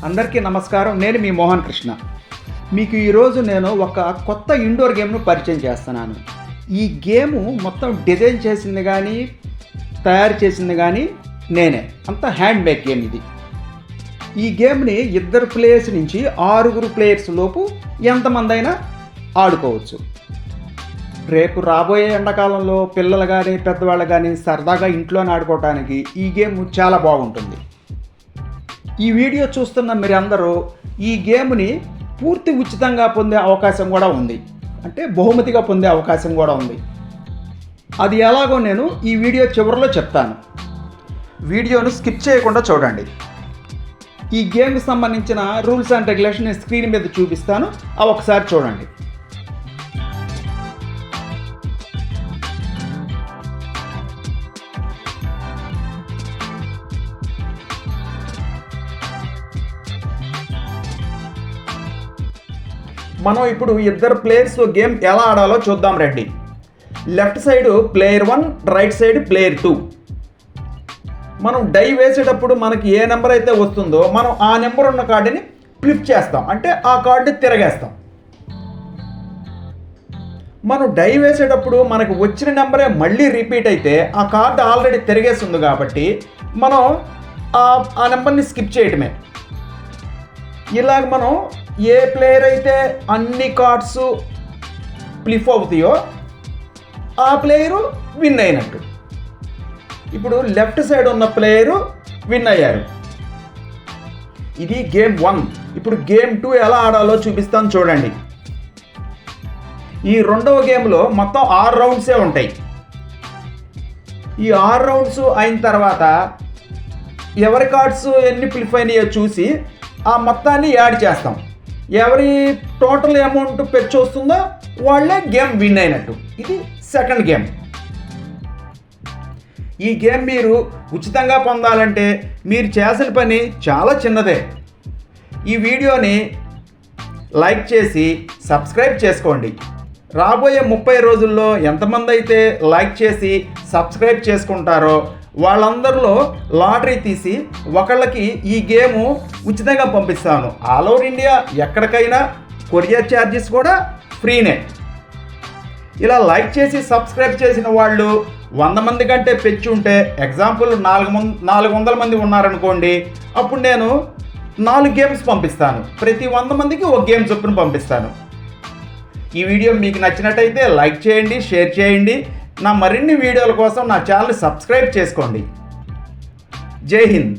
అందరికీ నమస్కారం. నేను మీ మోహన్ కృష్ణ. మీకు ఈరోజు నేను ఒక కొత్త ఇండోర్ గేమ్ను పరిచయం చేస్తున్నాను. ఈ గేము మొత్తం డిజైన్ చేసింది కానీ తయారు చేసింది కానీ నేనే. అంతా హ్యాండ్ మేడ్ గేమ్ ఇది. ఈ గేమ్ని 2 ప్లేయర్స్ నుంచి 6 ప్లేయర్స్ లోపు ఎంతమంది అయినా ఆడుకోవచ్చు. రేపు రాబోయే ఎండాకాలంలో పిల్లలు కానీ పెద్దవాళ్ళు కానీ సరదాగా ఇంట్లోనే ఆడుకోవడానికి ఈ గేమ్ చాలా బాగుంటుంది. ఈ వీడియో చూస్తున్న మీరందరూ ఈ గేమ్ని పూర్తి ఉచితంగా పొందే అవకాశం కూడా ఉంది. అంటే బహుమతిగా పొందే అవకాశం కూడా ఉంది. అది ఎలాగో నేను ఈ వీడియో చివరిలో చెప్తాను. వీడియోను స్కిప్ చేయకుండా చూడండి. ఈ గేమ్కి సంబంధించిన రూల్స్ అండ్ రెగ్యులేషన్ నేను స్క్రీన్ మీద చూపిస్తాను. అవి ఒకసారి చూడండి. మనం ఇప్పుడు 2 ప్లేయర్స్ గేమ్ ఎలా ఆడాలో చూద్దాం రండి. Left side player 1, right side player 2. మనం డై వేసేటప్పుడు మనకి ఏ నెంబర్ అయితే వస్తుందో మనం ఆ నెంబర్ ఉన్న కార్డుని ఫ్లిప్ చేస్తాం, అంటే ఆ కార్డుని తిరగేస్తాం. మనం డై వేసేటప్పుడు మనకు వచ్చిన నెంబరే మళ్ళీ రిపీట్ అయితే ఆ కార్డు ఆల్రెడీ తిరగేస్తుంది కాబట్టి మనం ఆ నెంబర్ని స్కిప్ చేయటమే. ఇలాగ మనం ఏ ప్లేయర్ అయితే అన్ని కార్డ్స్ ఫ్లిప్ అవుతాయో ఆ ప్లేయరు విన్ అయినట్టు. ఇప్పుడు లెఫ్ట్ సైడ్ ఉన్న ప్లేయరు విన్ అయ్యారు. ఇది గేమ్ 1. ఇప్పుడు గేమ్ 2 ఎలా ఆడాలో చూపిస్తాను చూడండి. ఈ రెండవ గేమ్లో మొత్తం 6 రౌండ్సే ఉంటాయి. ఈ 6 రౌండ్స్ అయిన తర్వాత ఎవరి కార్డ్స్ ఎన్ని ఫ్లిప్ అయినాయో చూసి ఆ మొత్తాన్ని యాడ్ చేస్తాం. ఎవరి టోటల్ అమౌంట్ పెంచి వస్తుందో వాళ్ళే గేమ్ విన్ అయినట్టు. ఇది సెకండ్ గేమ్. ఈ గేమ్ మీరు ఉచితంగా పొందాలంటే మీరు చేసిన పని చాలా చిన్నదే. ఈ వీడియోని లైక్ చేసి సబ్స్క్రైబ్ చేసుకోండి. రాబోయే 30 రోజుల్లో ఎంతమంది అయితే లైక్ చేసి సబ్స్క్రైబ్ చేసుకుంటారో వాళ్ళందరిలో లాటరీ తీసి ఒకళ్ళకి ఈ గేము ఉచితంగా పంపిస్తాను. ఆల్ ఓవర్ ఇండియా ఎక్కడికైనా కొరియర్ ఛార్జెస్ కూడా ఫ్రీనే. ఇలా లైక్ చేసి సబ్స్క్రైబ్ చేసిన వాళ్ళు 100 మంది కంటే పెంచి ఉంటే, ఎగ్జాంపుల్ 400 మంది ఉన్నారనుకోండి, అప్పుడు నేను 4 గేమ్స్ పంపిస్తాను. ప్రతి 100 మందికి ఒక గేమ్ చొప్పున పంపిస్తాను. ఈ వీడియో మీకు నచ్చినట్టయితే లైక్ చేయండి, షేర్ చేయండి. నా మరిన్ని వీడియోల కోసం నా ఛానల్ సబ్స్క్రైబ్ చేసుకోండి. జై హింద్.